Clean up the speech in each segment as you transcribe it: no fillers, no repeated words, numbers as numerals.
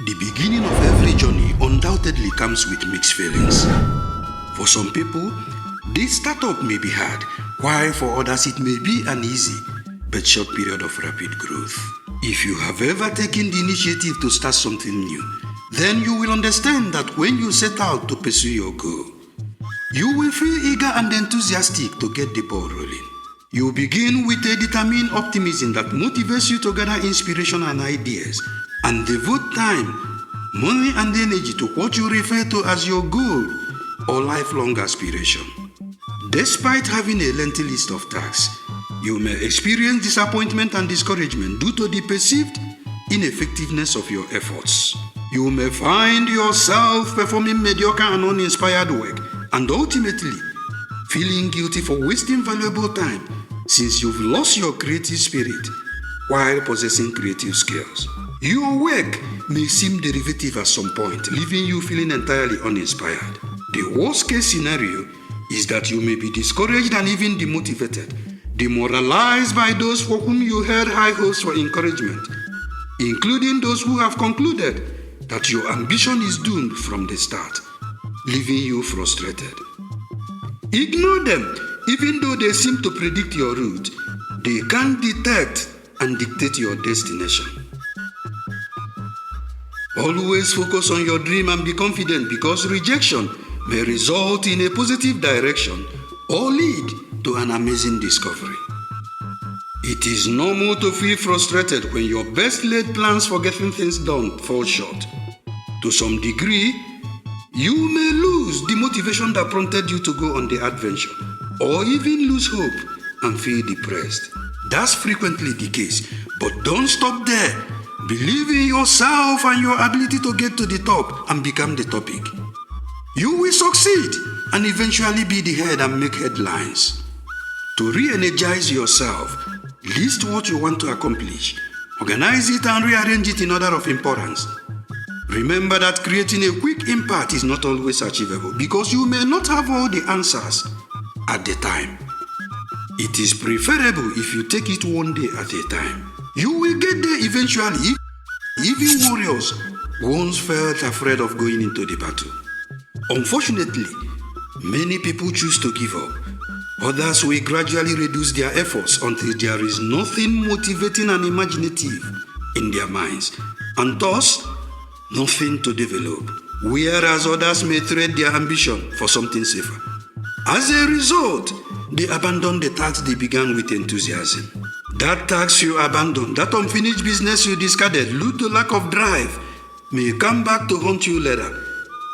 The beginning of every journey undoubtedly comes with mixed feelings. For some people, this startup may be hard, while for others it may be an easy but short period of rapid growth. If you have ever taken the initiative to start something new, then you will understand that when you set out to pursue your goal, you will feel eager and enthusiastic to get the ball rolling. You begin with a determined optimism that motivates you to gather inspiration and ideas and devote time, money and energy to what you refer to as your goal or lifelong aspiration. Despite having a lengthy list of tasks, you may experience disappointment and discouragement due to the perceived ineffectiveness of your efforts. You may find yourself performing mediocre and uninspired work and ultimately feeling guilty for wasting valuable time since you've lost your creative spirit while possessing creative skills. Your work may seem derivative at some point, leaving you feeling entirely uninspired. The worst case scenario is that you may be discouraged and even demotivated, demoralized by those for whom you held high hopes for encouragement, including those who have concluded that your ambition is doomed from the start, leaving you frustrated. Ignore them. Even though they seem to predict your route, they can't detect and dictate your destination. Always focus on your dream and be confident, because rejection may result in a positive direction or lead to an amazing discovery. It is normal to feel frustrated when your best laid plans for getting things done fall short. To some degree, you may lose the motivation that prompted you to go on the adventure, or even lose hope and feel depressed. That's frequently the case, but don't stop there. Believe in yourself and your ability to get to the top and become the topic. You will succeed and eventually be the head and make headlines. To re-energize yourself, list what you want to accomplish, organize it and rearrange it in order of importance. Remember that creating a quick impact is not always achievable because you may not have all the answers at the time. It is preferable if you take it one day at a time. You will get there eventually. Even warriors once felt afraid of going into the battle. Unfortunately, many people choose to give up. Others will gradually reduce their efforts until there is nothing motivating and imaginative in their minds, and thus nothing to develop, whereas others may trade their ambition for something safer. As a result, they abandon the task they began with enthusiasm. That task you abandoned, that unfinished business you discarded due to lack of drive, may come back to haunt you later.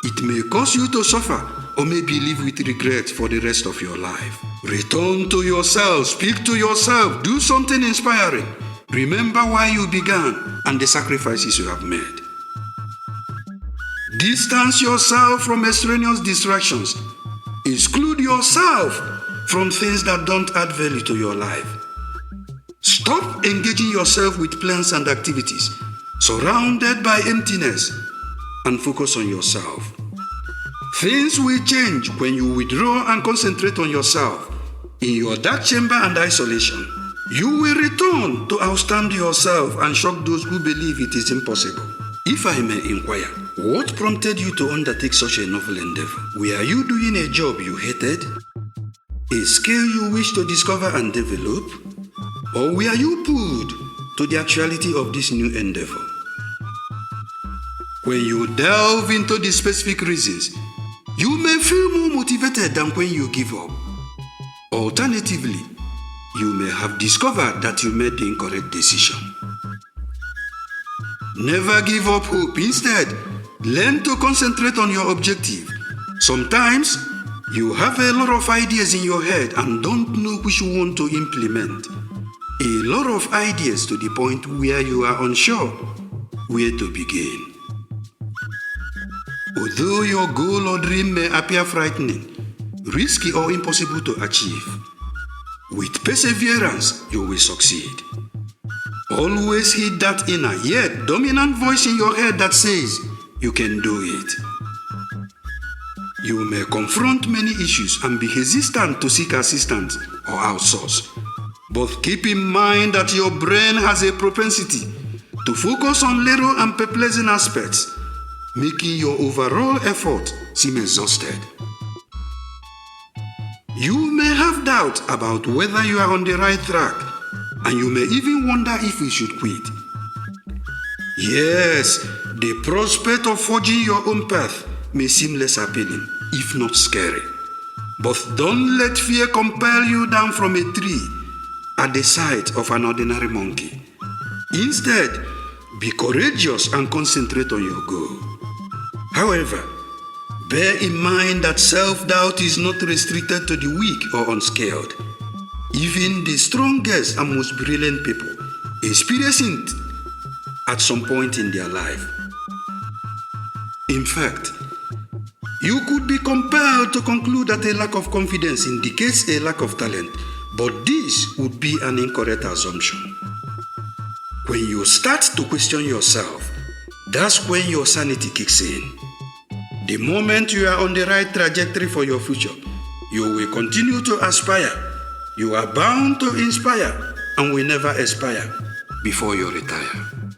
It may cause you to suffer or maybe live with regret for the rest of your life. Return to yourself, speak to yourself, do something inspiring. Remember why you began and the sacrifices you have made. Distance yourself from extraneous distractions. Exclude yourself from things that don't add value to your life. Stop engaging yourself with plans and activities surrounded by emptiness and focus on yourself. Things will change when you withdraw and concentrate on yourself in your dark chamber and isolation. You will return to outstand yourself and shock those who believe it is impossible. If I may inquire, what prompted you to undertake such a novel endeavor? Were you doing a job you hated? A skill you wish to discover and develop? Or were you pulled to the actuality of this new endeavor? When you delve into the specific reasons, you may feel more motivated than when you give up. Alternatively, you may have discovered that you made the incorrect decision. Never give up hope. Instead, learn to concentrate on your objective. Sometimes, you have a lot of ideas in your head and don't know which one to implement. A lot of ideas to the point where you are unsure where to begin. Although your goal or dream may appear frightening, risky or impossible to achieve, with perseverance, you will succeed. Always heed that inner yet dominant voice in your head that says you can do it. You may confront many issues and be hesitant to seek assistance or outsource. But keep in mind that your brain has a propensity to focus on little and perplexing aspects, making your overall effort seem exhausted. You may have doubt about whether you are on the right track, and you may even wonder if you should quit. Yes, the prospect of forging your own path may seem less appealing, if not scary. But don't let fear compel you down from a tree at the sight of an ordinary monkey. Instead, be courageous and concentrate on your goal. However, bear in mind that self-doubt is not restricted to the weak or unskilled. Even the strongest and most brilliant people experience it at some point in their life. In fact, you could be compelled to conclude that a lack of confidence indicates a lack of talent, but this would be an incorrect assumption. When you start to question yourself, that's when your sanity kicks in. The moment you are on the right trajectory for your future, you will continue to aspire. You are bound to inspire and will never expire before you retire.